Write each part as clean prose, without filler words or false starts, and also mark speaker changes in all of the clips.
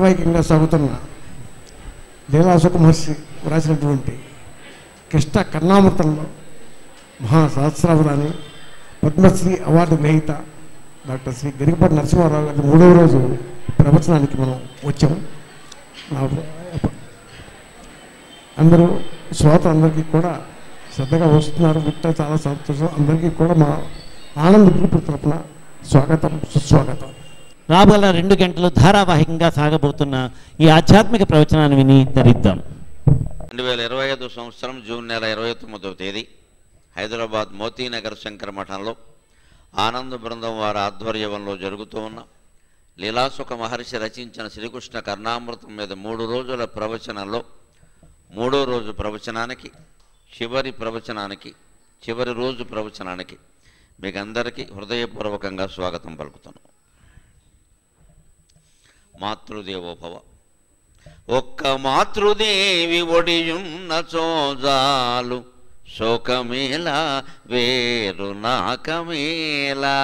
Speaker 1: ధారావాహికంగా సాగుతున్న లీలాసుక మహర్షి వ్రాసినటువంటి కృష్ణ కర్ణామృతంలో మహాసహస్రావధాని పద్మశ్రీ అవార్డు గ్రహీత డాక్టర్ శ్రీ గరికపాటి నరసింహారావు గారి 3వ రోజు ప్రవచనానికి మనం వచ్చాము. అందరూ శ్రోతలందరికీ కూడా శ్రద్ధగా వస్తున్నారు, వింటే చాలా సంతోషం. అందరికీ కూడా మా ఆనంద గ్రూప్ తరఫున స్వాగతం, సుస్వాగతం.
Speaker 2: రాబోల 2 గంటలు ధారావాహికంగా సాగబోతున్న ఈ ఆధ్యాత్మిక ప్రవచనాన్ని విని ధరిద్దాం.
Speaker 3: 2025 సంవత్సరం జూన్ నెల 29వ తేదీ హైదరాబాద్ మోతీనగర్ శంకర మఠంలో ఆనంద బృందం వారి ఆధ్వర్యంలో జరుగుతూ ఉన్న లీలాసుక మహర్షి రచించిన శ్రీకృష్ణ కర్ణామృతం మీద 3 రోజుల ప్రవచనంలో 3వ రోజు ప్రవచనానికి చివరి రోజు ప్రవచనానికి మీకు అందరికీ హృదయపూర్వకంగా స్వాగతం పలుకుతున్నాను. మాతృదేవోభవ. ఒక్క మాతృదేవి ఒడియున్న చోజాలు శోకమేలా వేరు నాకమేలా.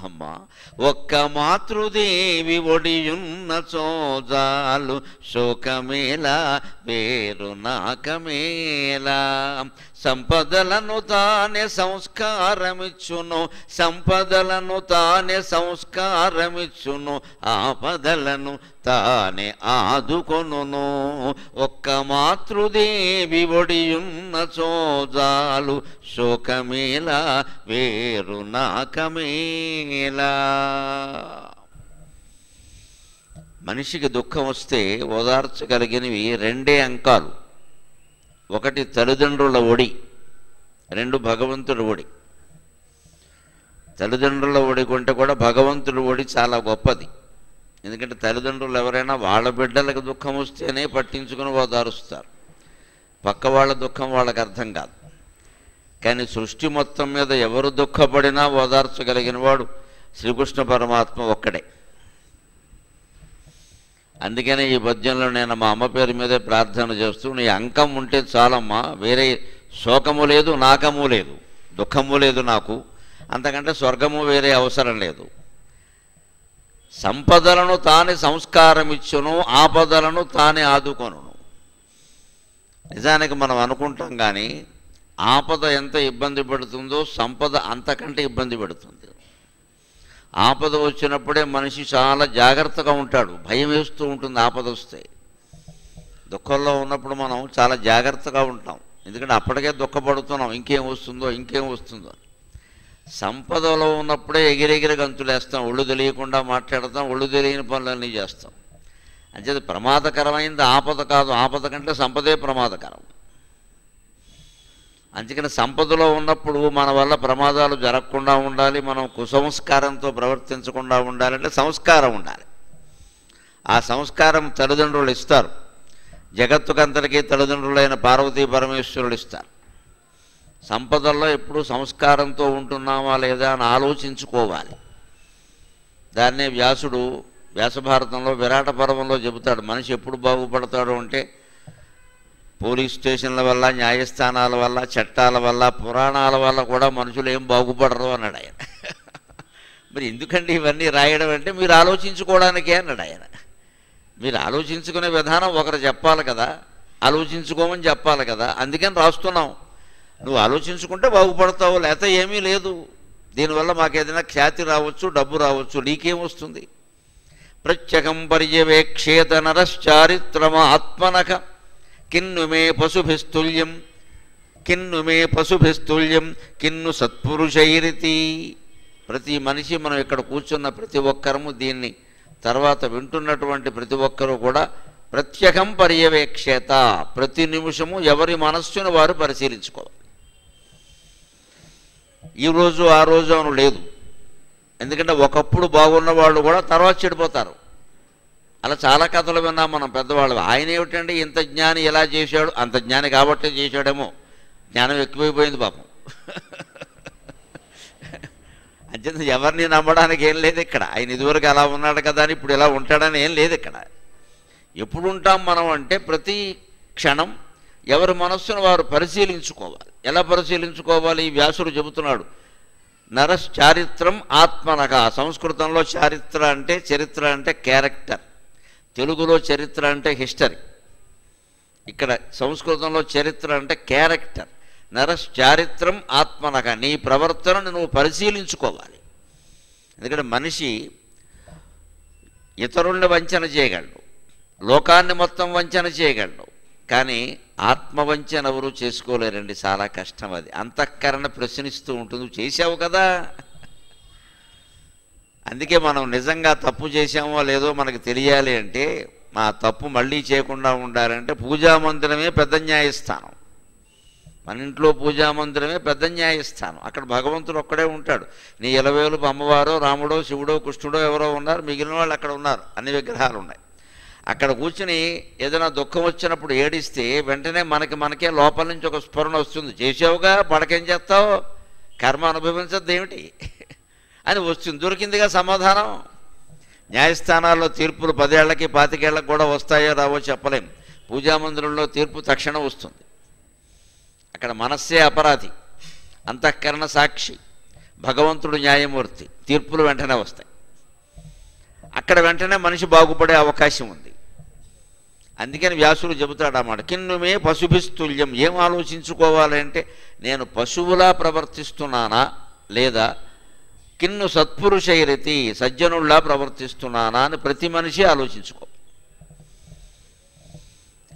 Speaker 3: అమ్మా, ఒక్క మాతృదేవి ఒడియున్న చోజాలు శోకమేలా వేరు నాకమేలా. సంపదలను తానే సంస్కారమిచ్చును ఆపదలను తానే ఆదుకొనును. ఒక్క మాతృదేవి ఒడియున్న చోజాలు శోకమేలా వేరు నాకమేలా. మనిషికి దుఃఖం వస్తే ఓదార్చగలిగినవి 2 అంకాలు. 1 తల్లిదండ్రుల ఒడి, 2 భగవంతుడి ఒడి. తల్లిదండ్రుల ఒడి కొంటే కూడా భగవంతుడి ఒడి చాలా గొప్పది. ఎందుకంటే తల్లిదండ్రులు ఎవరైనా వాళ్ళ బిడ్డలకు దుఃఖం వస్తేనే పట్టించుకుని ఓదారుస్తారు, పక్క వాళ్ళ దుఃఖం వాళ్ళకి అర్థం కాదు. కానీ సృష్టి మొత్తం మీద ఎవరు దుఃఖపడినా ఓదార్చగలిగిన వాడు శ్రీకృష్ణ పరమాత్మ ఒక్కడే. అందుకనే ఈ పద్యంలో నేను మా అమ్మ పేరు మీదే ప్రార్థన చేస్తూ, నీ అంకం ఉంటే చాలమ్మా, వేరే శోకము లేదు, నాకము లేదు, దుఃఖము లేదు నాకు, అంతకంటే స్వర్గము వేరే అవసరం లేదు. సంపదలను తానే సంస్కారమిచ్చును ఆపదలను తానే ఆదుకొనును. నిజానికి మనం అనుకుంటాం కానీ ఆపద ఎంత ఇబ్బంది పెడుతుందో సంపద అంతకంటే ఇబ్బంది పెడుతుంది. ఆపద వచ్చినప్పుడే మనిషి చాలా జాగ్రత్తగా ఉంటాడు, భయం వేస్తూ ఉంటుంది ఆపద వస్తే. దుఃఖంలో ఉన్నప్పుడు మనం చాలా జాగ్రత్తగా ఉంటాం, ఎందుకంటే అప్పటికే దుఃఖపడుతున్నాం, ఇంకేం వస్తుందో. సంపదలో ఉన్నప్పుడే ఎగిరెగిరి గంతులేస్తాం, ఒళ్ళు తెలియకుండా మాట్లాడతాం, ఒళ్ళు తెలియని పనులన్నీ చేస్తాం. అంచేది ప్రమాదకరమైంది ఆపద కాదు, ఆపద కంటే సంపదే ప్రమాదకరం. అందుకని సంపదలో ఉన్నప్పుడు మన వల్ల ప్రమాదాలు జరగకుండా ఉండాలి, మనం కుసంస్కారంతో ప్రవర్తించకుండా ఉండాలంటే సంస్కారం ఉండాలి. ఆ సంస్కారం తల్లిదండ్రులు ఇస్తారు. జగత్తుకంతటికీ తల్లిదండ్రులైన పార్వతీ పరమేశ్వరులు ఇస్తారు. సంపదల్లో ఎప్పుడు సంస్కారంతో ఉంటున్నామా లేదా అని ఆలోచించుకోవాలి. దాన్నే వ్యాసుడు వ్యాసభారతంలో విరాట పర్వంలో చెబుతాడు. మనిషి ఎప్పుడు బాగుపడతాడు అంటే పోలీస్ స్టేషన్ల వల్ల, న్యాయస్థానాల వల్ల, చట్టాల వల్ల, పురాణాల వల్ల కూడా మనుషులు ఏం బాగుపడరు అన్నాడు ఆయన. మరి ఎందుకండి ఇవన్నీ రాయడం అంటే మీరు ఆలోచించుకోవడానికే అన్నాడు ఆయన. మీరు ఆలోచించుకునే విధానం ఒకరు చెప్పాలి కదా, ఆలోచించుకోమని చెప్పాలి కదా, అందుకని రాస్తున్నాం. నువ్వు ఆలోచించుకుంటే బాగుపడతావు, లేకపోతే ఏమీ లేదు. దీనివల్ల మాకేదైనా ఖ్యాతి రావచ్చు, డబ్బు రావచ్చు, నీకేమొస్తుంది? ప్రత్యేకం పర్యవేక్షేత నరశ్చారిత్రమాత్మనక కిన్ను మే పశుభిస్తుల్యం కిన్ను సత్పురుషైరితి. ప్రతి మనిషి, మనం ఇక్కడ కూర్చున్న ప్రతి ఒక్కరము, దీన్ని తర్వాత వింటున్నటువంటి ప్రతి ఒక్కరూ కూడా ప్రత్యేకం పర్యవేక్షేత, ప్రతి నిమిషము ఎవరి మనస్సును వారు పరిశీలించుకోవాలి. ఈరోజు ఆ రోజు అని లేదు. ఎందుకంటే ఒకప్పుడు బాగున్న వాళ్ళు కూడా తర్వాత చెడిపోతారు. అలా చాలా కథలు విన్నాం మనం పెద్దవాళ్ళు. ఆయన ఏమిటండి ఇంత జ్ఞాని ఎలా చేశాడు? అంత జ్ఞాని కాబట్టే చేశాడేమో, జ్ఞానం ఎక్కువైపోయింది పాపం. అంచేత ఎవరిని నమ్మడానికి ఏం లేదు ఇక్కడ. ఆయన ఇదివరకు అలా ఉన్నాడు కదా అని ఇప్పుడు ఇలా ఉంటాడని ఏం లేదు ఇక్కడ. ఎప్పుడు ఉంటాం మనం అంటే ప్రతి క్షణం ఎవరి మనస్సును వారు పరిశీలించుకోవాలి. ఎలా పరిశీలించుకోవాలి? వ్యాసుడు చెబుతున్నాడు, నరశ్చారిత్రం ఆత్మనక. సంస్కృతంలో చరిత్ర అంటే క్యారెక్టర్. తెలుగులో చరిత్ర అంటే హిస్టరీ, ఇక్కడ సంస్కృతంలో చరిత్ర అంటే క్యారెక్టర్. నరశ్చారిత్రం ఆత్మనక, నీ ప్రవర్తనను నువ్వు పరిశీలించుకోవాలి. ఎందుకంటే మనిషి ఇతరుల్ని వంచన చేయగలడు, లోకాన్ని మొత్తం వంచన చేయగలడు, కానీ ఆత్మవంచన ఎవరు చేసుకోలేరండి. చాలా కష్టం అది. అంతఃకరణ ప్రశ్నిస్తూ ఉంటుంది, నువ్వు చేసావు కదా. అందుకే మనం నిజంగా తప్పు చేసామో లేదో మనకు తెలియాలి అంటే, మా తప్పు మళ్ళీ చేయకుండా ఉండాలంటే పూజామందిరమే పెద్ద న్యాయస్థానం. మన ఇంట్లో పూజామందిరమే పెద్ద న్యాయస్థానం. అక్కడ భగవంతుడు ఒక్కడే ఉంటాడు. నీ ఇలవేలుపు అమ్మవారో రాముడో శివుడో కృష్ణుడో ఎవరో ఉన్నారు, మిగిలిన వాళ్ళు అక్కడ ఉన్నారు, అన్ని విగ్రహాలు ఉన్నాయి. అక్కడ కూర్చుని ఏదైనా దుఃఖం వచ్చినప్పుడు ఏడిస్తే వెంటనే మనకే లోపల నుంచి ఒక స్ఫురణ వస్తుంది. చేసావుగా, పడకేం చేస్తావు, కర్మ అనుభవించద్దు ఏమిటి అని వస్తుంది. దొరికిందిగా సమాధానం. న్యాయస్థానాల్లో తీర్పులు 10 ఏళ్లకి 25 ఏళ్ళకి కూడా వస్తాయో రావో చెప్పలేం. పూజామందిరంలో తీర్పు తక్షణం వస్తుంది. అక్కడ మనస్సే అపరాధి, అంతఃకరణ సాక్షి, భగవంతుడు న్యాయమూర్తి, తీర్పులు వెంటనే వస్తాయి. అక్కడ వెంటనే మనిషి బాగుపడే అవకాశం ఉంది. అందుకని వ్యాసుడు చెబుతాడు అన్నమాట, కిన్నుమే పశుభిస్తుల్యం. ఏం ఆలోచించుకోవాలంటే, నేను పశువులా ప్రవర్తిస్తున్నానా లేదా కిన్ను సత్పురుషైరతి, సజ్జనుల్లా ప్రవర్తిస్తున్నానా అని ప్రతి మనిషి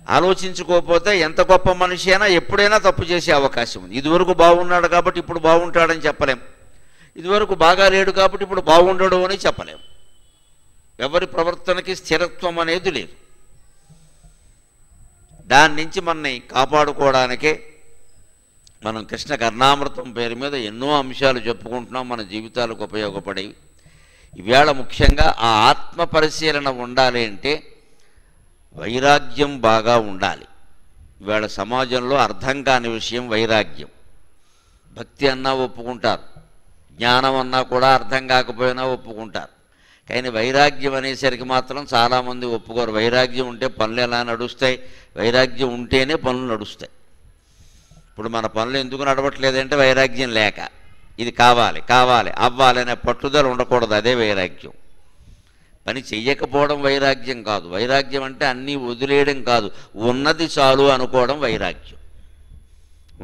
Speaker 3: ఆలోచించుకోకపోతే ఎంత గొప్ప మనిషి అయినా ఎప్పుడైనా తప్పు చేసే అవకాశం ఉంది. ఇదివరకు బాగున్నాడు కాబట్టి ఇప్పుడు బాగుంటాడని చెప్పలేం, ఇదివరకు బాగా లేడు కాబట్టి ఇప్పుడు బాగుండడు అని చెప్పలేం. ఎవరి ప్రవర్తనకి స్థిరత్వం అనేది లేదు. దాని నుంచి మనని కాపాడుకోవడానికే మనం కృష్ణ కర్ణామృతం పేరు మీద ఎన్నో అంశాలు చెప్పుకుంటున్నాం, మన జీవితాలకు ఉపయోగపడేవి. ఈవేళ ముఖ్యంగా ఆ ఆత్మ పరిశీలన ఉండాలి అంటే వైరాగ్యం బాగా ఉండాలి. ఈవేళ సమాజంలో అర్థం కాని విషయం వైరాగ్యం. భక్తి అన్నా ఒప్పుకుంటారు, జ్ఞానం అన్నా కూడా అర్థం కాకపోయినా ఒప్పుకుంటారు, కానీ వైరాగ్యం అనేసరికి మాత్రం చాలామంది ఒప్పుకోరు. వైరాగ్యం ఉంటే పనులు ఎలా నడుస్తాయి, వైరాగ్యం ఉంటేనే పనులు నడుస్తాయి. ఇప్పుడు మన పనులు ఎందుకు నడవట్లేదంటే వైరాగ్యం లేక. ఇది కావాలి కావాలి అవ్వాలి అనే పట్టుదల ఉండకూడదు, అదే వైరాగ్యం. పని చెయ్యకపోవడం వైరాగ్యం కాదు. వైరాగ్యం అంటే అన్నీ వదిలేయడం కాదు, ఉన్నది చాలు అనుకోవడం వైరాగ్యం.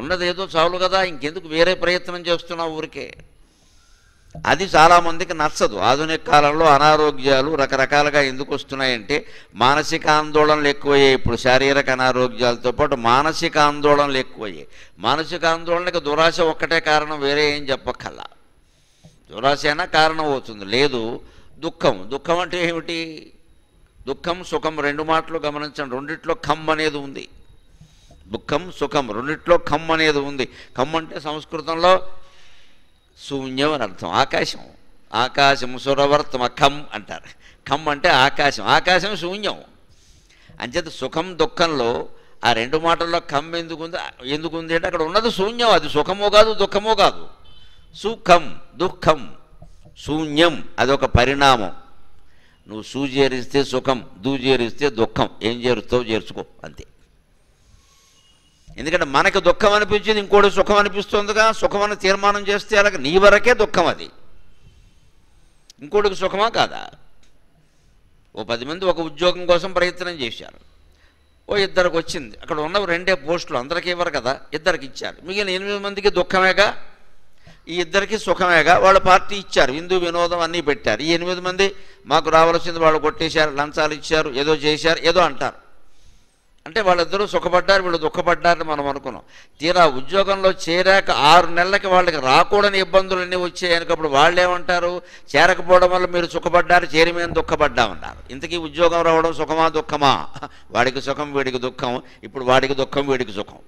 Speaker 3: ఉన్నది ఏదో చాలు కదా, ఇంకెందుకు వేరే ప్రయత్నం చేస్తున్నావు ఊరికే. అది చాలామందికి నచ్చదు. ఆధునిక కాలంలో అనారోగ్యాలు రకరకాలుగా ఎందుకు వస్తున్నాయంటే మానసిక ఆందోళనలు ఎక్కువయ్యాయి. ఇప్పుడు శారీరక అనారోగ్యాలతో పాటు మానసిక ఆందోళనలు ఎక్కువయ్యాయి. మానసిక ఆందోళనకి దురాశ ఒక్కటే కారణం, వేరే ఏం చెప్పక్కల్లా. దురాశ అయినా కారణం అవుతుంది. లేదు దుఃఖం. దుఃఖం అంటే ఏమిటి? దుఃఖం సుఖం రెండు మాటలు గమనించండి, రెండిట్లో ఖమ్ అనేది ఉంది. దుఃఖం సుఖం రెండిట్లో ఖమ్ అనేది ఉంది. ఖమ్ అంటే సంస్కృతంలో శూన్యం అని అర్థం. ఆకాశం, ఆకాశం సురవర్తమ ఖమ్ అంటారు. ఖమ్ అంటే ఆకాశం, ఆకాశం శూన్యం. అంచేత సుఖం దుఃఖంలో ఆ రెండు మాటల్లో ఖమ్ ఎందుకుంది అంటే అక్కడ ఉన్నది శూన్యం. అది సుఖమో కాదు దుఃఖమో కాదు. సుఖం దుఃఖం శూన్యం, అదొక పరిణామం. నువ్వు సూ చేరిస్తే సుఖం, దూ చేరిస్తే దుఃఖం. ఏం చేరుస్తావు చేర్చుకో అంతే. ఎందుకంటే మనకు దుఃఖం అనిపించింది ఇంకోటి సుఖం అనిపిస్తుందిగా. సుఖం అని తీర్మానం చేస్తే అలాగే నీ వరకే దుఃఖం, అది ఇంకోటికి సుఖమా కాదా? ఓ 10 మంది ఒక ఉద్యోగం కోసం ప్రయత్నం చేశారు. ఓ 2కి వచ్చింది. అక్కడ ఉన్నవి 2 పోస్టులు, అందరికీ ఇవ్వరు కదా, 2కి ఇచ్చారు. మిగిలిన 8 మందికి దుఃఖమేగా, ఈ 2కి సుఖమేగా. వాళ్ళ పార్టీ ఇచ్చారు, విందు వినోదం అన్నీ పెట్టారు. ఈ 8 మంది మాకు రావాల్సింది వాళ్ళు కొట్టేశారు, లంచాలు ఇచ్చారు, ఏదో చేశారు, ఏదో అంటారు. అంటే వాళ్ళిద్దరూ సుఖపడ్డారు, వీళ్ళు దుఃఖపడ్డారని మనం అనుకున్నాం. తీరా ఉద్యోగంలో చేరాక 6 నెలలకి వాళ్ళకి రాకూడని ఇబ్బందులన్నీ వచ్చాయనుకప్పుడు వాళ్ళు ఏమంటారు? చేరకపోవడం వల్ల మీరు సుఖపడ్డారు, చేరి మేము దుఃఖపడ్డామన్నారు. ఇంతకీ ఉద్యోగం రావడం సుఖమా దుఃఖమా? వాడికి సుఖం వీడికి దుఃఖం. ఇప్పుడు వాడికి దుఃఖం వీడికి సుఖం.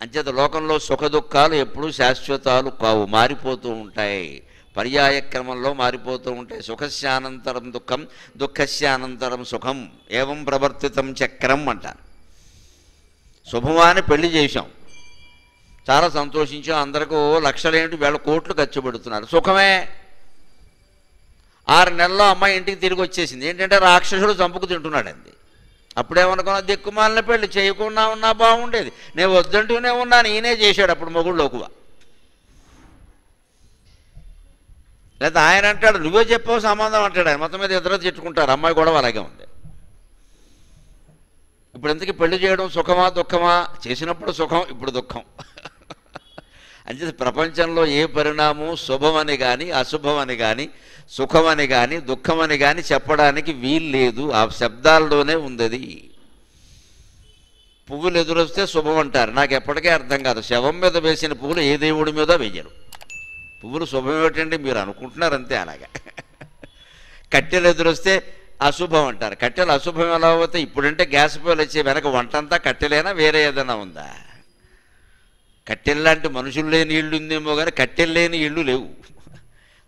Speaker 3: అంచేత లోకంలో సుఖ దుఃఖాలు ఎప్పుడూ శాశ్వతాలు కావు, మారిపోతూ ఉంటాయి, పర్యాయ క్రమంలో మారిపోతూ ఉంటాయి. సుఖస్యానంతరం దుఃఖం, దుఃఖస్యానంతరం సుఖం, ఏవం ప్రవర్తితం చక్రం అంటారు. శుభమాని పెళ్లి చేశాం, చాలా సంతోషించాం, అందరికీ లక్షలేంటి, వేల కోట్లు ఖర్చు పెడుతున్నారు, సుఖమే. 6 నెలల్లో అమ్మాయి ఇంటికి తిరిగి వచ్చేసింది. ఏంటంటే రాక్షసుడు చంపుకు తింటున్నాడు అంది. అప్పుడేమనుకున్నా, దిక్కుమాలిన పెళ్లి చేయకుండా ఉన్నా బాగుండేది, నేను వద్దంటూనే ఉన్నాను, ఈయనే చేశాడు. అప్పుడు మొగుడు లోకువ. లేదా ఆయన అంటాడు నువ్వే చెప్పావు సంబంధం అంటాడు ఆయన. మొత్తం మీద ఇద్దరు తిట్టుకుంటారు. అమ్మాయి కూడా అలాగే ఉంది. ఇప్పుడు ఎందుకు పెళ్లి చేయడం సుఖమా దుఃఖమా? చేసినప్పుడు సుఖం, ఇప్పుడు దుఃఖం. అంటే ప్రపంచంలో ఏ పరిణామం శుభమని కానీ అశుభమని కానీ సుఖమని కానీ దుఃఖమని కానీ చెప్పడానికి వీలు లేదు. ఆ శబ్దాల్లోనే ఉంది అది. పువ్వులు ఎదురొస్తే శుభం అంటారు. నాకు ఎప్పటికే అర్థం కాదు. శవం మీద వేసిన పువ్వులు ఏ దేవుడి మీద వేయరు. పువ్వులు శుభం ఏమిటండి? మీరు అనుకుంటున్నారు అంతే. అలాగా కట్టెలు ఎదురొస్తే అశుభం అంటారు. కట్టెలు అశుభం ఎలా అవుతాయి? ఇప్పుడంటే గ్యాస్ పొయ్యిలు వచ్చే వెనక వంటంతా కట్టెలేనా వేరే ఏదైనా ఉందా? కట్టెలు లాంటి మనుషులు లేని ఇళ్ళు ఉందేమో కానీ కట్టెలు లేని ఇళ్ళు లేవు.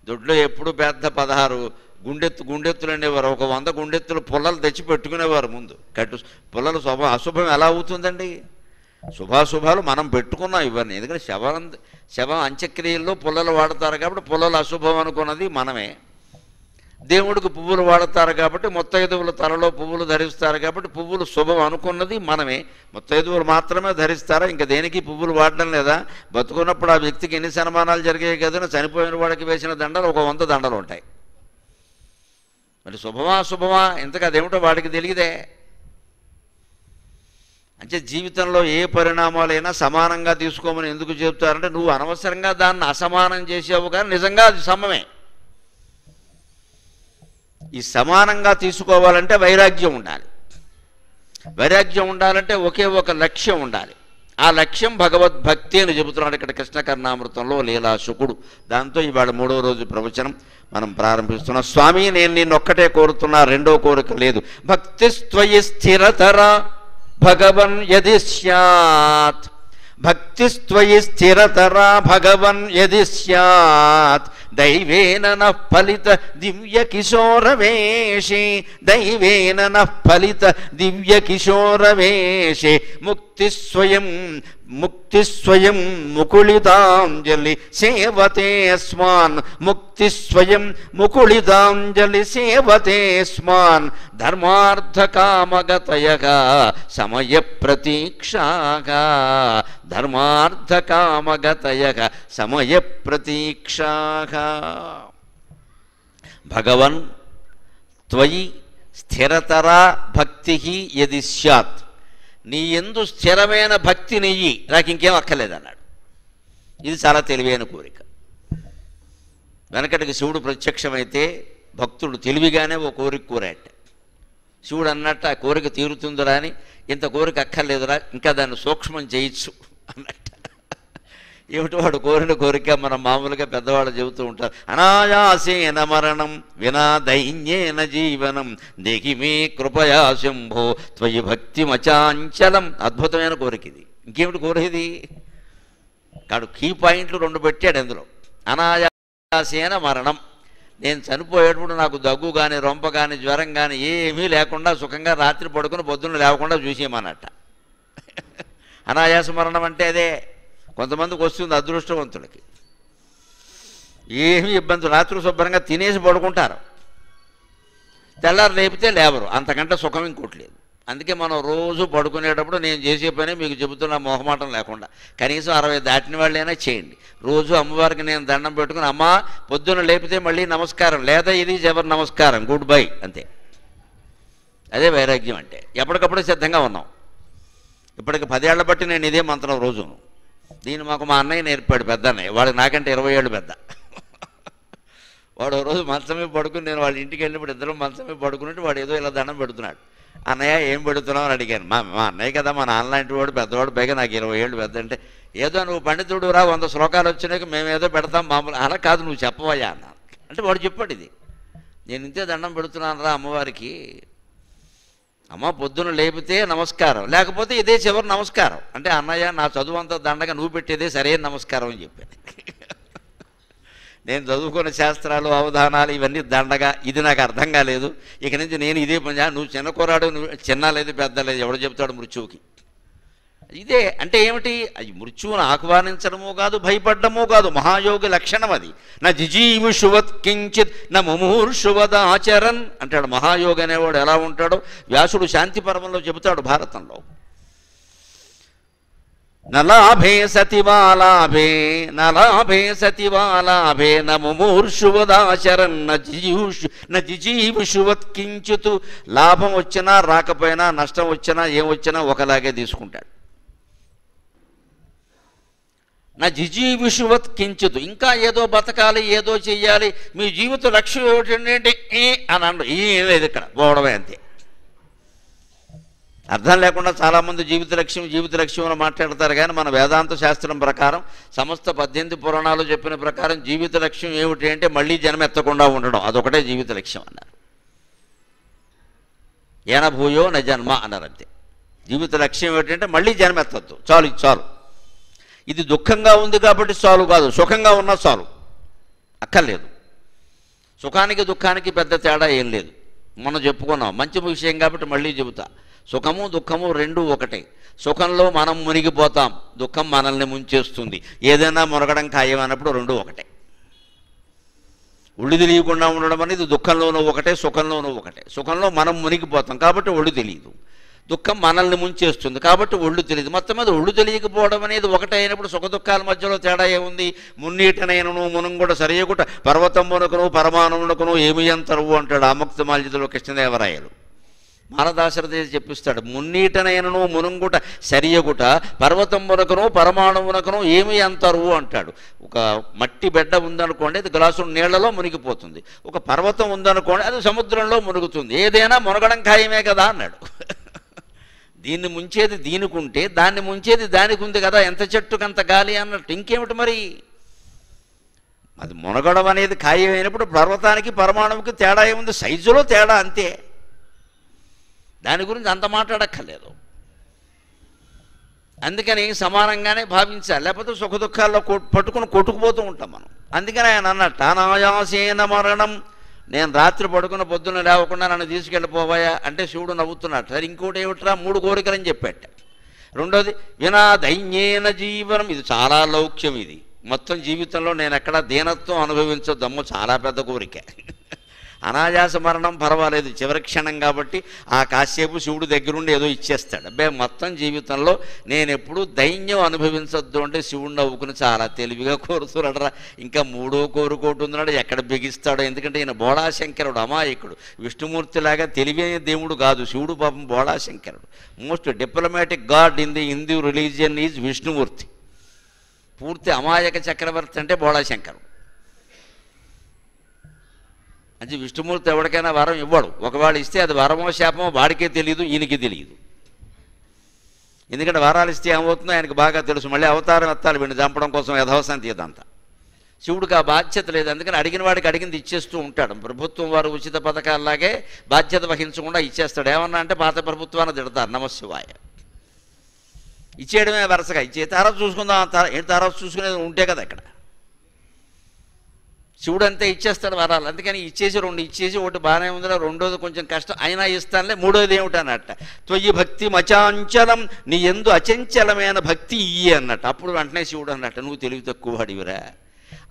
Speaker 3: దొడ్లో ఎప్పుడు పెద్ద 16 గుండెత్తులు అనేవారు. ఒక 100 గుండెత్తులు పుల్లలు తెచ్చి పెట్టుకునేవారు ముందు. పుల్లలు అశుభం ఎలా అవుతుందండి? శుభాశుభాలు మనం పెట్టుకున్నాం ఇవన్నీ. ఎందుకంటే శవం అంత్యక్రియల్లో పుల్లలు వాడతారు కాబట్టి పుల్లలు అశుభం అనుకున్నది మనమే. దేవుడికి పువ్వులు వాడతారు కాబట్టి ముత్తైదువుల తలలో పువ్వులు ధరిస్తారు కాబట్టి పువ్వులు శుభం అనుకున్నది మనమే. ముత్తైదువులు మాత్రమే ధరిస్తారా? ఇంకా దేనికి పువ్వులు వాడడం లేదా? బతుకున్నప్పుడు ఆ వ్యక్తికి ఎన్ని సన్మానాలు జరిగాయి కదా, చనిపోయిన వాడికి వేసిన దండలు ఒక 100 దండలు ఉంటాయి. మరి శుభమా అశుభమా ఇంతకు అదేమిటో వాడికి తెలియదే. అంటే జీవితంలో ఏ పరిణామాలైనా సమానంగా తీసుకోమని ఎందుకు చెబుతారంటే నువ్వు అనవసరంగా దాన్ని అసమానం చేసావు కానీ నిజంగా అది సమమే. ఈ సమానంగా తీసుకోవాలంటే వైరాగ్యం ఉండాలి. వైరాగ్యం ఉండాలంటే ఒకే ఒక లక్ష్యం ఉండాలి. ఆ లక్ష్యం భగవద్భక్తి అని చెబుతున్నాడు ఇక్కడ కృష్ణ కర్ణామృతంలో లీలాశుకుడు. దాంతో ఇవాళ 3వ రోజు ప్రవచనం మనం ప్రారంభిస్తున్నాం. స్వామి నేను నిన్నొక్కటే కోరుతున్నా, రెండో కోరిక లేదు. భక్తిస్త్వయి స్థిరతరా భగవన్ యది స్యాత్. భక్తిస్త్వయి స్థిరతరా భగవన్ యది స్యాత్. దైవేన నః ఫలిత దివ్య కిశోరవేషే. దైవేన నః ఫలిత దివ్య కిశోరవేషే. ముక్తిస్వయం ముకుళితాంజలి సేవతే స్మాన్. ముక్తిస్వయం ముకుళితాంజలి సేవతే స్మాన్. ధర్మార్థకామగతయగా సమయ ప్రతీక్షాగా. ధర్మార్థకామగతయగా సమయ ప్రతీక్షాగా. భగవన్ త్వయి స్థిరతరా భక్తి యది స్యాత్. నీ యందు స్థిరమైన భక్తి నెయ్యి, నాకు ఇంకేం అక్కర్లేదన్నాడు. ఇది చాలా తెలివైన కోరిక. వెనకటికి శివుడు ప్రత్యక్షమైతే భక్తుడు తెలివిగానే ఓ కోరిక కోరాట. శివుడు అన్నట్టు ఆ కోరిక తీరుతుందిరా అని, ఇంత కోరిక అక్కర్లేదురా ఇంకా దాన్ని సూక్ష్మం చేయొచ్చు అన్నట్టు. ఏమిటి వాడు కోరిన కోరిక? మనం మామూలుగా పెద్దవాళ్ళు చెబుతూ ఉంటారు, అనాయాసేన మరణం వినా దైన్యేన జీవనం దేహి మే కృపయా శంభో త్వయి భక్తి మచాంచలం. అద్భుతమైన కోరిక ఇది. ఇంకేమిటి కోరిది? కాడు కీ పాయింట్లు 2 పెట్టాడు అందులో. అనాయాసేన మరణం, నేను చనిపోయేటప్పుడు నాకు దగ్గు కానీ రొంప కానీ జ్వరం కానీ ఏమీ లేకుండా సుఖంగా రాత్రి పడుకుని పొద్దున్న లేకుండా చూసేయమన్నట్ట. అనాయాస మరణం అంటే అదే. కొంతమందికి వస్తుంది అదృష్టవంతులకి, ఏమీ ఇబ్బంది, రాత్రి శుభ్రంగా తినేసి పడుకుంటారు, తెల్లారు లేపితే లేవరు. అంతకంటే సుఖం ఇంకోటి లేదు. అందుకే మనం రోజు పడుకునేటప్పుడు నేను చేసే పని మీకు చెబుతున్నా మొహమాటం లేకుండా, కనీసం 60 దాటిన వాళ్ళైనా చేయండి. రోజు అమ్మవారికి నేను దండం పెట్టుకుని, అమ్మా పొద్దున్న లేపితే మళ్ళీ నమస్కారం, లేదా ఇది చివరి నమస్కారం, గుడ్ బై, అంతే. అదే వైరాగ్యం అంటే. ఎప్పటికప్పుడు సిద్ధంగా ఉన్నాం. ఇప్పటికి 10 ఏళ్ల బట్టి నేను ఇదే మంత్రం రోజును. దీన్ని మాకు మా అన్నయ్య నేర్పాడు, పెద్ద అన్నయ్య. వాడికి నాకంటే 20 ఏళ్ళు పెద్ద. వాడు రోజు మంచమే పడుకుని, నేను వాళ్ళ ఇంటికి వెళ్ళినప్పుడు ఇద్దరం మంచమే పడుకున్నట్టు వాడు ఏదో ఇలా దండం పెడుతున్నాడు. అన్నయ్య ఏం పెడుతున్నావు అని అడిగాను. మా అన్నయ్య కదా, మా నాన్న లాంటి వాడు, పెద్దవాడు, పైగా నాకు 20 ఏళ్ళు పెద్ద. అంటే ఏదో నువ్వు పండితుడు రా, 100 శ్లోకాలు వచ్చినాక మేము ఏదో పెడతాం మామూలు. అలా కాదు, నువ్వు చెప్పవయ్యా అన్నాను. అంటే వాడు చెప్పాడు, ఇది నేను ఇంతే దండం పెడుతున్నాను రా అమ్మవారికి. అమ్మ పొద్దున లేపితే నమస్కారం, లేకపోతే ఇదే చివరి నమస్కారం. అంటే అన్నయ్య నా చదువు అంతా దండగా, నువ్వు పెట్టేదే సరైన నమస్కారం అని చెప్పాను. నేను చదువుకున్న శాస్త్రాలు అవధానాలు ఇవన్నీ దండగా, ఇది నాకు అర్థం కాలేదు, ఇక నుంచి నేను ఇదే పని. నువ్వు చిన్న కూరాడు, నువ్వు చిన్న లేదు పెద్ద లేదు, ఎవడు చెప్తాడు మృత్యువుకి. ఇదే అంటే ఏమిటి? అది మృత్యువును ఆహ్వానించడమూ కాదు, భయపడ్డమూ కాదు, మహాయోగి లక్షణం అది. నా జిజీవిషువత్ కించిత్ నా ముమూర్షువదాచరన్ అంటాడు. మహాయోగి అనేవాడు ఎలా ఉంటాడో వ్యాసుడు శాంతి పర్వంలో చెబుతాడు భారతంలో. నలాభే సతివాలాభే నలాభే సతివాలాభే నముమూర్షువదాశరన్న జిజీవుషువత్కించుతు. లాభం వచ్చినా రాకపోయినా, నష్టం వచ్చినా ఏం వచ్చినా ఒకలాగే తీసుకుంటాడు. నా జిజీవిషువత్ కించుతు. ఇంకా ఏదో బతకాలి, ఏదో చెయ్యాలి, మీ జీవిత లక్ష్యం ఏమిటంటే అని అన్న ఏం లేదు, ఇక్కడ పోవడమే అంతే. అర్థం లేకుండా చాలామంది జీవిత లక్ష్యంలో మాట్లాడతారు. కానీ మన వేదాంత శాస్త్రం ప్రకారం, సమస్త 18 పురాణాలు చెప్పిన ప్రకారం జీవిత లక్ష్యం ఏమిటి అంటే మళ్ళీ జన్మ ఎత్తకుండా ఉండడం, అదొకటే జీవిత లక్ష్యం అన్నారు. ఏన భూయో న జన్మ అన్నారు అంతే. జీవిత లక్ష్యం ఏమిటంటే మళ్ళీ జన్మ ఎత్తద్దు, చాలు, ఇది చాలు. ఇది దుఃఖంగా ఉంది కాబట్టి చాలు కాదు, సుఖంగా ఉన్నా చాలు, అక్కర్లేదు. సుఖానికి దుఃఖానికి పెద్ద తేడా ఏం లేదు. మనం చెప్పుకున్నాం, మంచి విషయం కాబట్టి మళ్ళీ చెబుతా. సుఖము దుఃఖము రెండూ ఒకటే. సుఖంలో మనం మునిగిపోతాం, దుఃఖం మనల్ని ముంచేస్తుంది. ఏదైనా మునగడం ఖాయమన్నప్పుడు రెండూ ఒకటే. ఒళ్ళు తెలియకుండా ఉండడం అనేది దుఃఖంలోనూ ఒకటే, సుఖంలోనూ ఒకటే. సుఖంలో మనం మునిగిపోతాం కాబట్టి ఒళ్ళు తెలియదు, దుఃఖం మనల్ని ముంచేస్తుంది కాబట్టి ఒళ్ళు తెలియదు. మొత్తం మీద ఒళ్ళు తెలియకపోవడం అనేది ఒకటే అయినప్పుడు సుఖ దుఃఖాల మధ్యలో తేడా ఏముంది? మున్నీటనైనను మునుంగుడ సరియగుట పర్వతమునకును పరమాణువునకును ఏమి అంతరువు అంటాడు ఆముక్త మాల్యదలో కృష్ణదేవరాయలు. మానదాశరథి చెప్పిస్తాడు, మున్నీటనైనను మునుంగుట సరియగుట పర్వతమునకును పరమాణువునకును ఏమి అంతరువు అంటాడు. ఒక మట్టి బెడ్డ ఉందనుకోండి, అది గ్లాసు నీళ్లలో మునిగిపోతుంది. ఒక పర్వతం ఉందనుకోండి, అది సముద్రంలో మునుగుతుంది. ఏదైనా మునగడం ఖాయమే కదా అన్నాడు. దీన్ని ముంచేది దీనికుంటే దాన్ని ముంచేది దానికి ఉంది కదా, ఎంత చెట్టుకంత గాలి అన్నట్టు. ఇంకేమిటి మరి? అది మునగడం అనేది ఖాయమైనప్పుడు పర్వతానికి పరమాణువుకి తేడా ఏముంది? సైజులో తేడా అంతే. దాని గురించి అంత మాట్లాడక్కర్లేదు. అందుకని సమానంగానే భావించాలి, లేకపోతే సుఖ దుఃఖాల్లో పట్టుకుని కొట్టుకుపోతూ ఉంటాం మనం. అందుకని ఆయన అన్నట్టు అనాయాసేన మరణం. నేను రాత్రి పడుకున్న పొద్దున్న లేవకుండా నన్ను తీసుకెళ్ళిపోవాయా అంటే శివుడు నవ్వుతున్నాడు. సరే, ఇంకోటి ఏమిట్రా? 3 కోరికలని చెప్పాట. రెండోది వినా దైన్యేన జీవనం. ఇది చాలా లౌక్యం. ఇది మొత్తం జీవితంలో నేను ఎక్కడ దీనత్వం అనుభవించొద్దమ్మో, చాలా పెద్ద కోరిక. అనాయాస మరణం పర్వాలేదు, చివరి క్షణం కాబట్టి ఆ కాసేపు శివుడు దగ్గరుండి ఏదో ఇచ్చేస్తాడు. అబ్బే, మొత్తం జీవితంలో నేను ఎప్పుడు దైన్యం అనుభవించొద్దు అంటే శివుడు నవ్వుకుని చాలా తెలివిగా కోరుతున్నాడరా. ఇంకా 3వ కోరుకోటు ఉన్నాడు, ఎక్కడ బిగిస్తాడో. ఎందుకంటే ఈయన బోళాశంకరుడు, అమాయకుడు. విష్ణుమూర్తిలాగా తెలివైన దేవుడు కాదు శివుడు. పాపం బోళాశంకరుడు. Most diplomatic god in the Hindu religion is Vishnumurthy. పూర్తి అమాయక చక్రవర్తి అంటే బోళాశంకరుడు. అంటే విష్ణుమూర్తి ఎవరికైనా వరం ఇవ్వడు. ఒకవేళ ఇస్తే అది వరమో శాపమో వాడికే తెలియదు, ఈయనకి తెలియదు. ఎందుకంటే వరాలు ఇస్తే ఏమవుతుందో ఆయనకు బాగా తెలుసు. మళ్ళీ అవతారం ఎత్తాలి వీడిని చంపడం కోసం, యథావశాంతి ఇదంతా. శివుడికి ఆ బాధ్యత లేదు. అందుకని అడిగిన వాడికి అడిగింది ఇచ్చేస్తూ ఉంటాడు. ప్రభుత్వం వారు ఉచిత పథకాల్లాగే బాధ్యత వహించకుండా ఇచ్చేస్తాడు. ఏమన్నా అంటే పాత ప్రభుత్వాన్ని తిడతారు, నమశివాయ. ఇచ్చేయడమే వరుసగా. ఇచ్చే తర్వాత చూసుకుందాం, ఏంటి తర్వాత చూసుకునేది ఉంటే కదా ఇక్కడ. శివుడు అంతే ఇచ్చేస్తాడు వరాలు. అందుకని ఇచ్చేసి 2 ఇచ్చేసి, ఒకటి బాగానే ఉందిరా, రెండోది కొంచెం కష్టం అయినా ఇస్తానులే, మూడోది ఏమిటన్నట్ట త్వయి భక్తి మచాంచలం, నీ యందు అచంచలమైన భక్తి ఇయ్యి అన్నట్టు. అప్పుడు వెంటనే శివుడు అన్నట్టు, నువ్వు తెలివి తక్కువ వాడివిరా,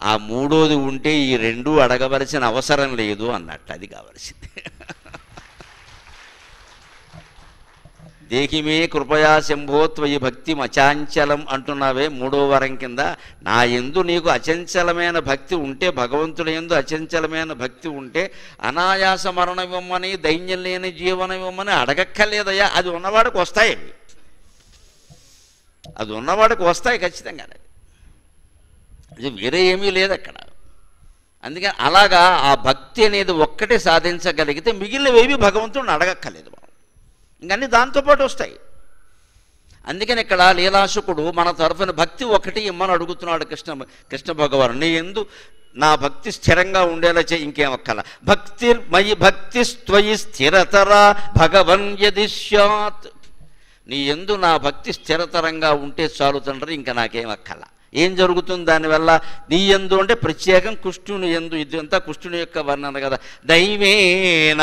Speaker 3: ఆ మూడోది ఉంటే ఈ 2 అడగవలసిన అవసరం లేదు అన్నట్టు. అది కావలసింది. దేహిమే కృపయా శంభో త్వయి భక్తి మచాంచలం అంటున్నావే, 3వ వరం కింద. నా యందు నీకు అచంచలమైన భక్తి ఉంటే, భగవంతుడి యందు అచంచలమైన భక్తి ఉంటే, అనాయాస మరణం ఇవ్వమని, దైన్యం లేని జీవనం ఇవ్వమని అడగక్కర్లేదయ్యా. అది ఉన్నవాడికి వస్తాయి, అది ఉన్నవాడికి వస్తాయి ఖచ్చితంగా. అది వేరే ఏమీ లేదు అక్కడ. అందుకని అలాగా ఆ భక్తి అనేది ఒక్కటే సాధించగలిగితే మిగిలినవేవి భగవంతుడిని అడగక్కర్లేదు మనం, ఇంకన్నీ దాంతోపాటు వస్తాయి. అందుకని ఇక్కడ లీలాశుకుడు మన తరఫున భక్తి ఒకటి ఇమ్మని అడుగుతున్నాడు కృష్ణ భగవాను. నీ యందు నా భక్తి స్థిరంగా ఉండేలా చేయి, ఇంకేమక్కల. భక్తిర్మయి భక్తిస్త్వయి స్థిరతరా భగవన్ యది స్యాత్. నీ యందు నా భక్తి స్థిరతరంగా ఉంటే చాలు తండ్రి, ఇంకా నాకేమక్కల. ఏం జరుగుతుంది దానివల్ల? నీ యందు అంటే ప్రత్యేకం కృష్ణుని యందు. ఇదంతా కృష్ణుని యొక్క వర్ణన కదా. దైవేన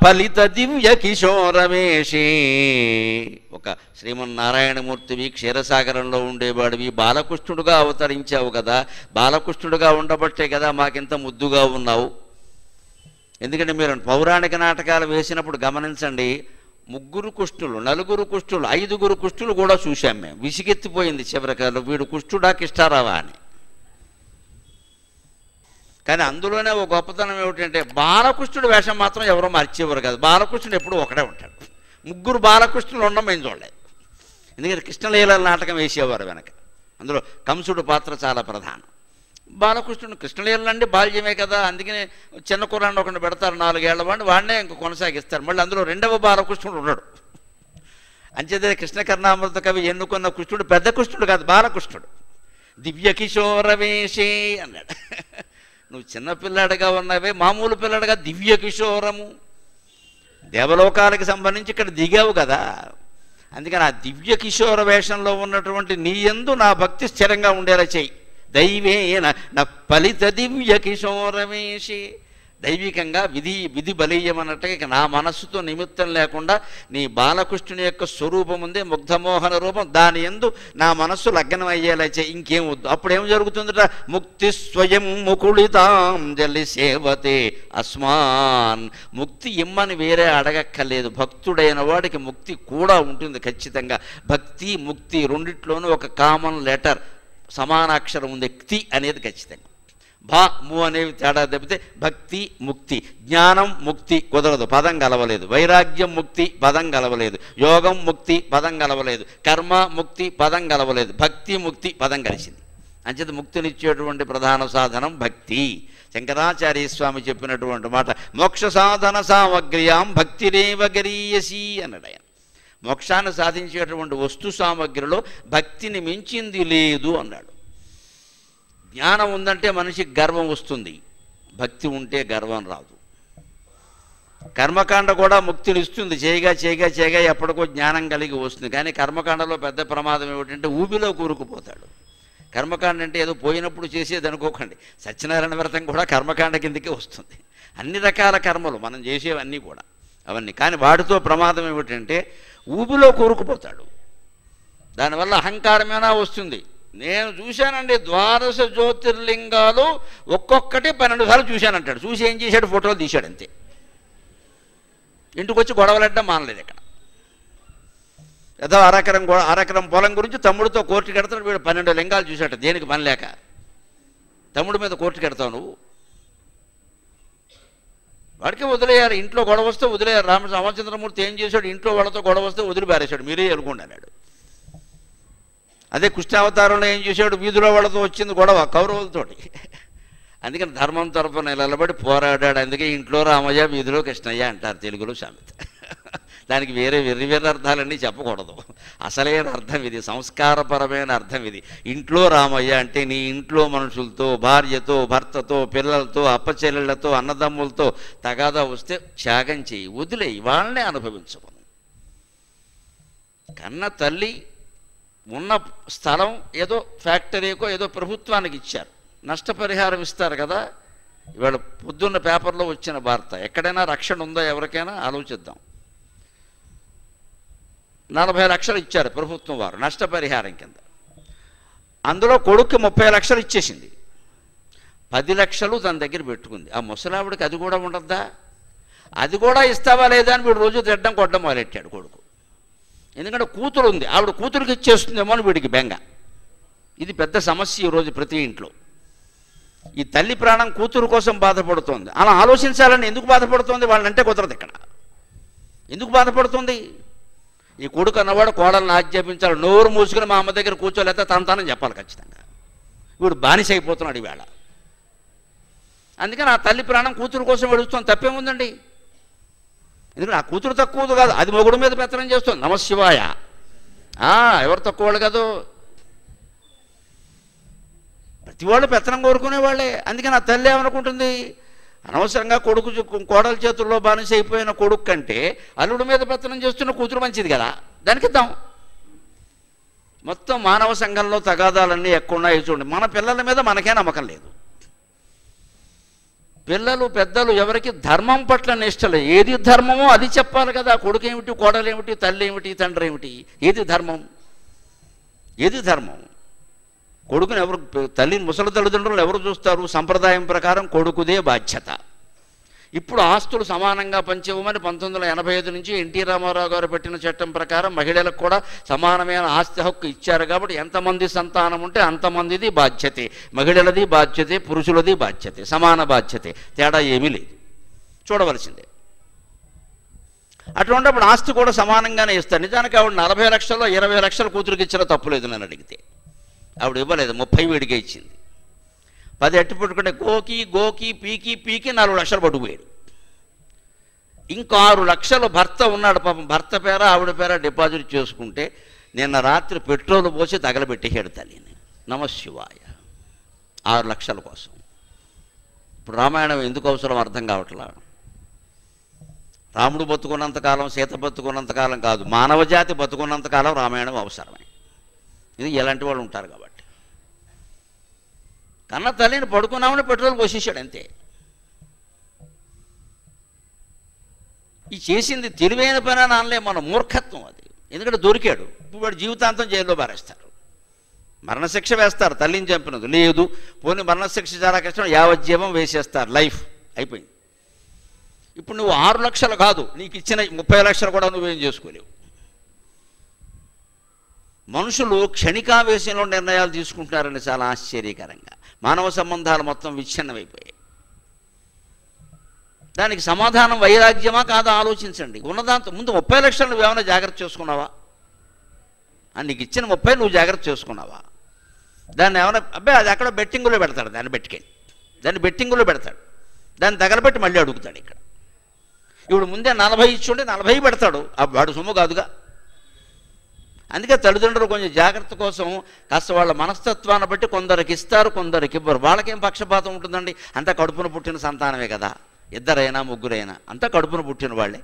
Speaker 3: ఫలిత దివ్య కిశోరమేషే. ఒక శ్రీమన్నారాయణమూర్తివి, క్షీరసాగరంలో ఉండేవాడివి, బాలకృష్ణుడుగా అవతరించావు కదా. బాలకృష్ణుడుగా ఉండబట్టే కదా మాకింత ముద్దుగా ఉన్నావు. ఎందుకంటే మీరు పౌరాణిక నాటకాలు వేసినప్పుడు గమనించండి, ముగ్గురు కుష్ఠులు, నలుగురు కుష్ఠులు, 5గురు కుష్ఠులు కూడా చూశాం మేము. విసిగెత్తిపోయింది చివరికాలు, వీడు కుష్ఠుడా కిష్టారావా అని. కానీ అందులోనే ఒక గొప్పతనం ఏమిటంటే బాలకృష్ణుడు వేషం మాత్రం ఎవరో మార్చేవారు కాదు. బాలకృష్ణుడు ఎప్పుడూ ఒకడే ఉంటాడు. ముగ్గురు బాలకృష్ణులు ఉండడం మేము చూడలేదు. ఎందుకంటే కృష్ణలీల నాటకం వేసేవారు వెనక. అందులో కంసుడు పాత్ర చాలా ప్రధానం. బాలకృష్ణుడు కృష్ణలీలలు అంటే బాల్యమే కదా, అందుకనే చిన్న కుర్రాన్ని ఒకటి పెడతారు 4 ఏళ్ల వాడిని, వాడినే ఇంక కొనసాగిస్తారు. మళ్ళీ అందులో రెండవ బాలకృష్ణుడు ఉన్నాడు. అంచేదే కృష్ణకర్ణామృత కవి ఎన్నుకున్న కృష్ణుడు పెద్ద కృష్ణుడు కాదు, బాలకృష్ణుడు. దివ్య కిశోరవేషే అన్నాడు. నువ్వు చిన్నపిల్లాడిగా ఉన్నావే, మామూలు పిల్లాడిగా దివ్య కిశోరము, దేవలోకాలకి సంబంధించి ఇక్కడ దిగావు కదా. అందుకని ఆ దివ్య కిశోర వేషంలో ఉన్నటువంటి నీ యందు నా భక్తి స్థిరంగా ఉండేలా చెయ్యి. దైవేన నా ఫలిత దివ్య కిశోరవేషే. దైవికంగా విధి బలీయమన్నట్టుగా ఇక నా మనస్సుతో నిమిత్తం లేకుండా నీ బాలకృష్ణుని యొక్క స్వరూపం ఉంది, ముగ్ధమోహన రూపం, దాని యందు నా మనస్సు లగ్నం అయ్యేలా చేయి, ఇంకేం వద్దు. అప్పుడు ఏం జరుగుతుందట, ముక్తి స్వయం ముకుళితాంజలి సేవతే అస్మాన్. ముక్తి ఇమ్మని వేరే అడగక్కర్లేదు. భక్తుడైన వాడికి ముక్తి కూడా ఉంటుంది ఖచ్చితంగా. భక్తి ముక్తి రెండిట్లోనూ ఒక కామన్ లెటర్, సమానాక్షరం ఉంది, క్తి అనేది ఖచ్చితంగా. భా ము అనేవి తేడా తప్పితే భక్తి ముక్తి, జ్ఞానం ముక్తి కుదరదు, పదం కలవలేదు. వైరాగ్యం ముక్తి, పదం కలవలేదు. యోగం ముక్తి, పదం కలవలేదు. కర్మ ముక్తి, పదం కలవలేదు. భక్తి ముక్తి, పదం కలిసింది. అంచేత ముక్తినిచ్చేటువంటి ప్రధాన సాధనం భక్తి. శంకరాచార్య స్వామి చెప్పినటువంటి మాట, మోక్ష సాధన సామగ్ర్యాం భక్తిరేవ గరీయసి అన్నాడు ఆయన. మోక్షాన్ని సాధించేటువంటి వస్తు సామగ్రిలో భక్తిని మించింది లేదు అన్నాడు. జ్ఞానం ఉందంటే మనిషికి గర్వం వస్తుంది, భక్తి ఉంటే గర్వం రాదు. కర్మకాండ కూడా ముక్తిని ఇస్తుంది, చేయగా చేయగా చేయగా ఎప్పటికో జ్ఞానం కలిగి వస్తుంది. కానీ కర్మకాండలో పెద్ద ప్రమాదం ఏమిటంటే ఊబిలో కూరుకుపోతాడు. కర్మకాండ అంటే ఏదో పోయినప్పుడు చేసేది అనుకోకండి. సత్యనారాయణ వ్రతం కూడా కర్మకాండ కిందకే వస్తుంది. అన్ని రకాల కర్మలు మనం చేసేవన్నీ కూడా అవన్నీ. కానీ వాటితో ప్రమాదం ఏమిటంటే ఊబిలో కూరుకుపోతాడు. దానివల్ల అహంకారమేనా వస్తుంది. నేను చూశానండి 12 జ్యోతిర్లింగాలు ఒక్కొక్కటి 12 సార్లు చూశానంటాడు. చూసి ఏం చేశాడు, ఫోటోలు తీశాడు అంతే. ఇంటికి వచ్చి గొడవలడ్డం మానలేదు. ఇక్కడ ఏదో అరెకరం పొలం గురించి తమ్ముడితో కోర్టుకి ఎడతాడు. వీడు 12 లింగాలు చూశాడు, దేనికి పని లేక. తమ్ముడి మీద కోర్టుకి ఎడతావు నువ్వు, వాడికి వదిలేయారు. ఇంట్లో గొడవ వస్తే వదిలేయారు. రామచంద్రమూర్తి ఏం చేశాడు, ఇంట్లో వాళ్ళతో గొడవ వస్తే వదిలి పారేశాడు, మీరే ఎలుకోండి అన్నాడు. అదే కృష్ణావతారంలో ఏం చేశాడు, వీధిలో వాళ్ళతో వచ్చింది గొడవ కౌరవులతోటి. అందుకని ధర్మం తరపున నిలబడి పోరాడాడు. అందుకే ఇంట్లో రామయ్య వీధిలో కృష్ణయ్య అంటారు తెలుగులో సామెత. దానికి వేరే వెర్రి అర్థాలన్నీ చెప్పకూడదు. అసలైన అర్థం ఇది, సంస్కారపరమైన అర్థం ఇది. ఇంట్లో రామయ్య అంటే నీ ఇంట్లో మనుషులతో, భార్యతో, భర్తతో, పిల్లలతో, అప్పచెల్లెళ్లతో, అన్నదమ్ములతో తగాదా వస్తే త్యాగం చేయి, వదిలేయి, వాళ్ళనే అనుభవించమను. కన్న తల్లి ఉన్న స్థలం ఏదో ఫ్యాక్టరీకో ఏదో ప్రభుత్వానికి ఇచ్చారు, నష్టపరిహారం ఇస్తారు కదా. ఇవాళ పొద్దున్న పేపర్లో వచ్చిన వార్త, ఎక్కడైనా రక్షణ ఉందో ఎవరికైనా ఆలోచిద్దాం. 40 లక్షలు ఇచ్చారు ప్రభుత్వం వారు నష్టపరిహారం కింద. అందులో కొడుక్కి 30 లక్షలు ఇచ్చేసింది, 10 లక్షలు తన దగ్గర పెట్టుకుంది. ఆ ముసలావిడికి అది కూడా ఉండద్దా? అది కూడా ఇస్తావా లేదా అని వీడు రోజు తిట్టడం కొట్టడం మొదలెట్టాడు కొడుకు. ఎందుకంటే కూతురు ఉంది, ఆవిడ కూతురికి ఇచ్చేస్తుందేమో అని వీడికి బెంగ. ఇది పెద్ద సమస్య ఈరోజు ప్రతి ఇంట్లో. ఈ తల్లి ప్రాణం కూతురు కోసం బాధపడుతోంది. అలా ఆలోచించాలని ఎందుకు బాధపడుతోంది, వాళ్ళంటే కుదరదు. ఇక్కడ ఎందుకు బాధపడుతుంది? ఈ కొడుకు అన్నవాడు కోడలను ఆజ్ఞాపించాలి, నోరు మూసుకుని మా అమ్మ దగ్గర కూర్చోలేకపోతే తనని చెప్పాలి ఖచ్చితంగా. వీడు బానిస అయిపోతున్నాడు ఈవేళ. అందుకని ఆ తల్లి ప్రాణం కూతురు కోసం వెడుస్తుంది, తప్పేముందండి? ఎందుకంటే ఆ కూతురు తక్కువది కాదు, అది మొగుడు మీద పెత్తనం చేస్తుంది. నమశివాయ, ఎవరు తక్కువ వాళ్ళు కాదు, ప్రతి వాళ్ళు పెత్తనం కోరుకునేవాళ్ళే. అందుకని ఆ తల్లి ఏమనుకుంటుంది, అనవసరంగా కోడల చేతుల్లో బానిస అయిపోయిన కొడుకు కంటే అల్లుడి మీద పెత్తనం చేస్తున్న కూతురు మంచిది కదా, దానికి ఇద్దాం. మొత్తం మానవ సంఘంలో తగాదాలన్నీ ఎక్కువ ఉన్నాయి చూడండి. మన పిల్లల మీద మనకే నమ్మకం లేదు. పిల్లలు పెద్దలు ఎవరికి ధర్మం పట్ల నిష్ట లేదు. ఏది ధర్మమో అది చెప్పాలి కదా. కొడుకు ఏమిటి, కోడలేమిటి, తల్లి ఏమిటి, తండ్రి ఏమిటి, ఏది ధర్మం? ఏది ధర్మం? కొడుకుని ఎవరు, తల్లిని ముసలి తల్లిదండ్రులు ఎవరు చూస్తారు? సంప్రదాయం ప్రకారం కొడుకుదే బాధ్యత. ఇప్పుడు ఆస్తులు సమానంగా పంచివ్వమని 1985 నుంచి ఎన్టీ రామారావు గారు పెట్టిన చట్టం ప్రకారం మహిళలకు కూడా సమానమైన ఆస్తి హక్కు ఇచ్చారు. కాబట్టి ఎంతమంది సంతానం ఉంటే అంతమందిది బాధ్యతే, మహిళలది బాధ్యతే, పురుషులది బాధ్యతే, సమాన బాధ్యతే, తేడా ఏమీ లేదు, చూడవలసిందే. అటువంటిప్పుడు ఆస్తి కూడా సమానంగానే ఇస్తారు. నిజానికి ఆవిడ 40 లక్షల్లో 20 లక్షల కూతురికి ఇచ్చిన తప్పులేదు నన్ను అడిగితే. ఆవిడ ఇవ్వలేదు, 30 వీడికే ఇచ్చింది. 10 ఎట్టి పెట్టుకుంటే గోకి పీకి 4 లక్షలు పట్టుకుపోయాడు. ఇంకో 6 లక్షలు భర్త ఉన్నాడు పాపం, భర్త పేర ఆవిడ పేర డిపాజిట్ చేసుకుంటే నిన్న రాత్రి పెట్రోల్ పోసి తగలబెట్టేసాడు తల్లిని. నమశివాయ. 6 లక్షల కోసం. ఇప్పుడు రామాయణం ఎందుకు అవసరం అర్థం కావట్లా. రాముడు బతుకున్నంతకాలం, సీత బతుకున్నంతకాలం కాదు, మానవజాతి బతుకున్నంతకాలం రామాయణం అవసరమే. ఇది ఎలాంటి వాళ్ళు ఉంటారు కాబట్టి. కన్న తల్లిని పడుకున్నామని పెట్రోల్ పోసేసాడు అంతే. ఈ చేసింది తెలివైన పని అని అనలే, మన మూర్ఖత్వం అది. ఎందుకంటే దొరికాడు, ఇప్పుడు వాడు జీవితాంతం జైల్లో పారేస్తారు, మరణశిక్ష వేస్తారు తల్లిని చంపినది. లేదు పోనీ మరణశిక్ష చాలా కష్టం, యావజ్జీవం వేసేస్తారు, లైఫ్ అయిపోయింది. ఇప్పుడు నువ్వు 6 లక్షలు కాదు, నీకు ఇచ్చిన 30 లక్షలు కూడా నువ్వేం చేసుకోలేవు. మనుషులు క్షణికావేశంలో నిర్ణయాలు తీసుకుంటున్నారని చాలా ఆశ్చర్యకరంగా. మానవ సంబంధాలు మొత్తం విచ్ఛిన్నమైపోయాయి. దానికి సమాధానం వైరాగ్యమా కాదా ఆలోచించండి. ఉన్నదాంతో ముందు 30 లక్షలు నువ్వేమైనా జాగ్రత్త చేసుకున్నావా? నీకు ఇచ్చిన 30 నువ్వు జాగ్రత్త చేసుకున్నావా? దాన్ని ఏమైనా అబ్బాయి అది అక్కడ బెట్టింగులో పెడతాడు, దాన్ని పెట్టుకెళ్ళి దాన్ని బెట్టింగులో పెడతాడు, దాన్ని తగలబెట్టి మళ్ళీ అడుగుతాడు. ఇక్కడ ఇప్పుడు ముందే 40 ఇచ్చుంటే 40 పెడతాడు, వాడు సొమ్ము కాదుగా. అందుకే తల్లిదండ్రులు కొంచెం జాగ్రత్త కోసం కాస్త వాళ్ళ మనస్తత్వాన్ని బట్టి కొందరికి ఇస్తారు, కొందరికి ఇవ్వరు. వాళ్ళకేం పక్షపాతం ఉంటుందండి, అంతా కడుపున పుట్టిన సంతానమే కదా, 2 3 అంతా కడుపున పుట్టిన వాళ్ళే.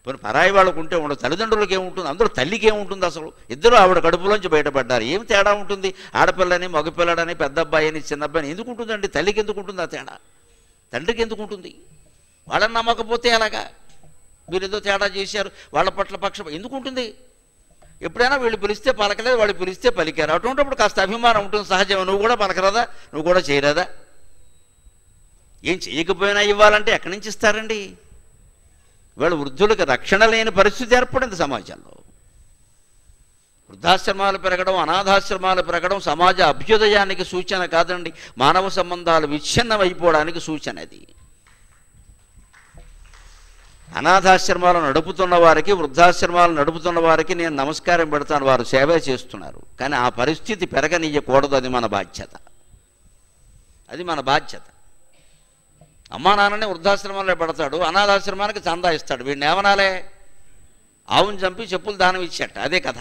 Speaker 3: పోనీ పరాయి వాళ్ళకు ఉంటే ఉండదు, తల్లిదండ్రులకి ఏముంటుంది, అందులో తల్లికి ఏముంటుంది? అసలు ఇద్దరు ఆవిడ కడుపులోంచి బయటపడ్డారు, ఏం తేడా ఉంటుంది? ఆడపిల్లని మగపిల్లడని పెద్ద అబ్బాయిని చిన్న అబ్బాయిని ఎందుకు ఉంటుందండి? తల్లికి ఎందుకు ఉంటుంది ఆ తేడా? తండ్రికి ఎందుకు ఉంటుంది? వాళ్ళని నమ్మకపోతే ఎలాగా? మీరు ఏదో తేడా చేశారు, వాళ్ళ పట్ల పక్షం ఎందుకు ఉంటుంది? ఎప్పుడైనా వీళ్ళు పిలిస్తే పలకలేదు, వాళ్ళు పిలిస్తే పలికారు. అటువంటిప్పుడు కాస్త అభిమానం ఉంటుంది, సహజం. నువ్వు కూడా పలకరాదా, నువ్వు కూడా చేయరాదా? ఏం చేయకపోయినా ఇవ్వాలంటే ఎక్కడి నుంచి ఇస్తారండి? వీళ్ళు వృద్ధులకు రక్షణ లేని పరిస్థితి ఏర్పడింది సమాజంలో. వృద్ధాశ్రమాలు పెరగడం, అనాథాశ్రమాలు పెరగడం సమాజ అభ్యుదయానికి సూచన కాదండి, మానవ సంబంధాలు విచ్ఛిన్నమైపోవడానికి సూచన. అది అనాథాశ్రమాలు నడుపుతున్న వారికి, వృద్ధాశ్రమాలు నడుపుతున్న వారికి నేను నమస్కారం పెడతాను, వారు సేవ చేస్తున్నారు. కానీ ఆ పరిస్థితి పెరగనీయకూడదు, అది మన బాధ్యత. అది మన బాధ్యత. అమ్మా నాన్నని వృద్ధాశ్రమంలో పెడతాడు, అనాథాశ్రమానికి చందా ఇస్తాడు. వీడిని ఏమనాలే? ఆవును చంపి చెప్పులు దానం ఇచ్చాట, అదే కథ.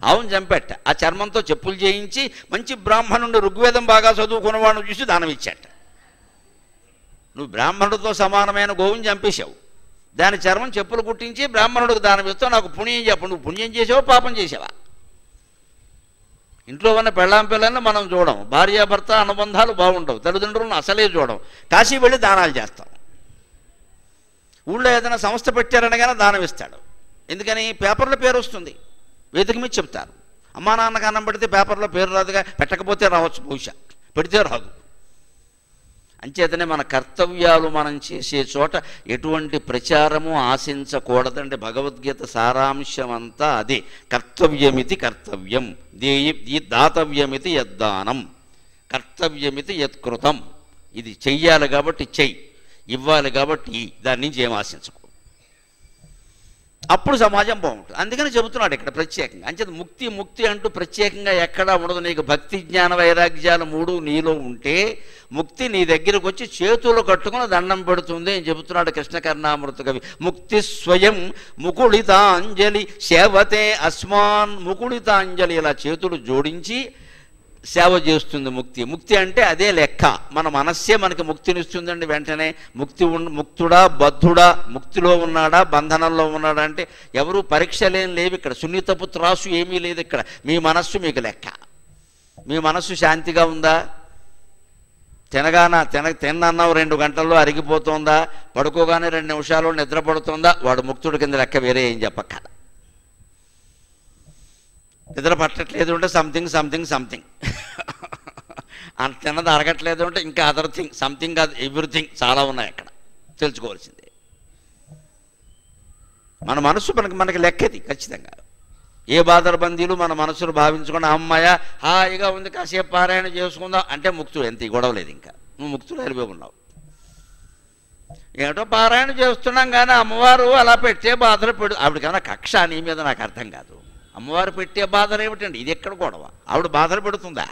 Speaker 3: ఆవును చంపెట్ట, ఆ చర్మంతో చెప్పులు చేయించి మంచి బ్రాహ్మణుడు, ఋగ్వేదం బాగా చదువుకున్నవాడిని చూసి దానం ఇచ్చాట. నువ్వు బ్రాహ్మణుడితో సమానమైన గోవుని చంపేశావు, దాని చర్మం చెప్పులు కుట్టించి బ్రాహ్మణుడికి దానం ఇస్తావు. నాకు పుణ్యం చెప్పు, నువ్వు పుణ్యం చేసావా పాపం చేసావా? ఇంట్లో ఉన్న పెళ్ళాం పిల్లల్ని మనం చూడం, భార్యాభర్త అనుబంధాలు బాగుండవు, తల్లిదండ్రులను అసలే చూడం, కాశీ వెళ్ళి దానాలు చేస్తాం. ఊళ్ళో ఏదైనా సంస్థ పెట్టారనగానే దానం ఇస్తాడు. ఎందుకని? పేపర్లో పేరు వస్తుంది, వేదిక మీద చెప్తారు. అమ్మా నాన్నకు అన్నం పెడితే పేపర్లో పేరు రాదుగా, పెట్టకపోతే రావచ్చు, బహుశా పెడితే రాదు. అంచేతనే మన కర్తవ్యాలు మనం చేసే చోట ఎటువంటి ప్రచారము ఆశించకూడదండి. భగవద్గీత సారాంశం అంతా అదే. కర్తవ్యమితి కర్తవ్యం, దాతవ్యమితి యద్దానం, కర్తవ్యమితి యత్కృతం. ఇది చెయ్యాలి కాబట్టి చెయ్యి, ఇవ్వాలి కాబట్టి దాని నుంచి ఏం ఆశించకూడదు. అప్పుడు సమాజం బాగుంటుంది. అందుకని చెబుతున్నాడు ఇక్కడ ప్రత్యేకంగా. అంచేత ముక్తి అంటూ ప్రత్యేకంగా ఎక్కడా ఉండదు. నీకు భక్తి జ్ఞాన వైరాగ్యాలు 3 నీలో ఉంటే ముక్తి నీ దగ్గరకు వచ్చి చేతులు కట్టుకుని దండం పెడుతుంది అని చెబుతున్నాడు కృష్ణ కర్ణామృత కవి. ముక్తి స్వయం ముకుళితాంజలి సేవతే అస్మాన్. ముకుళితాంజలి, ఇలా చేతులు జోడించి సేవ చేస్తుంది ముక్తి. ముక్తి అంటే అదే లెక్క. మన మనస్సే మనకి ముక్తినిస్తుందండి. వెంటనే ముక్తుడా బద్ధుడా, ముక్తిలో ఉన్నాడా బంధనంలో ఉన్నాడా అంటే ఎవరు పరీక్షలేం లేవు ఇక్కడ. సున్నితపు త్రాసు ఏమీ లేదు ఇక్కడ. మీ మనస్సు మీకు లెక్క. మీ మనస్సు శాంతిగా ఉందా? తిన్నన్నావు 2 గంటల్లో అరిగిపోతుందా? పడుకోగానే 2 నిమిషాల్లో నిద్ర పడుతుందా? వాడు ముక్తుడి కింద లెక్క. వేరే ఏం చెప్పక్కల. నిద్ర పట్టట్లేదు అంటే సంథింగ్ అంత తిన్నది అరగట్లేదు అంటే ఇంకా అదర్ థింగ్, సంథింగ్, ఎవ్రీథింగ్ చాలా ఉన్నాయి అక్కడ తెలుసుకోవాల్సిందే. మన మనసు మనకి లెక్కది ఖచ్చితంగా. ఏ బాదరబందీలు మన మనసును భావించుకుని అమ్మాయ హాయిగా ఉంది కాసేపు పారాయణ చేసుకుందాం అంటే ముక్తుడు, ఎంత గొడవలేదు, ఇంకా నువ్వు ముక్తుడు వెళ్ళిపోయి ఉన్నావు. ఏమిటో పారాయణ చేస్తున్నాం కానీ అమ్మవారు అలా పెట్టే బాధలు ఆవిడకన్నా కక్ష నీ మీద నాకు అర్థం కాదు. అమ్మవారు పెట్టే బాధలు ఏమిటండి, ఇది ఎక్కడ గొడవ? ఆవిడ బాధలు పెడుతుందా?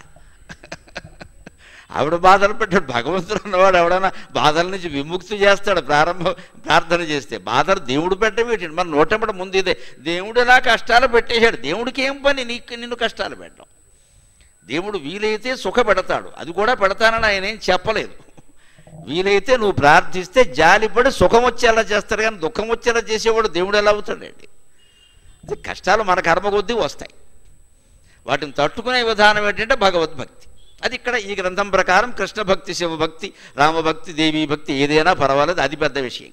Speaker 3: ఆవిడ బాధలు పెట్టాడు. భగవంతుడు ఉన్నవాడు ఎవడైనా బాధల నుంచి విముక్తి చేస్తాడు ప్రార్థన చేస్తే. బాధలు దేవుడు పెట్టవేటండి, మన నోటంపట ముందు ఇదే. దేవుడు ఎలా కష్టాలు పెట్టేశాడు, దేవుడికి ఏం పని నిన్ను కష్టాలు పెట్టడం? దేవుడు వీలైతే సుఖ పెడతాడు, అది కూడా పెడతానని ఆయన ఏం చెప్పలేదు. వీలైతే నువ్వు ప్రార్థిస్తే జాలిపడి సుఖం వచ్చేలా చేస్తాడు, కానీ దుఃఖం వచ్చేలా చేసేవాడు దేవుడు ఎలా అవుతాడండి? కష్టాలు మన కర్మ కొద్దీ వస్తాయి, వాటిని తట్టుకునే విధానం ఏంటంటే భగవద్భక్తి. అది ఇక్కడ ఈ గ్రంథం ప్రకారం కృష్ణ భక్తి, శివభక్తి, రామభక్తి, దేవీ భక్తి ఏదైనా పర్వాలేదు, అది పెద్ద విషయం.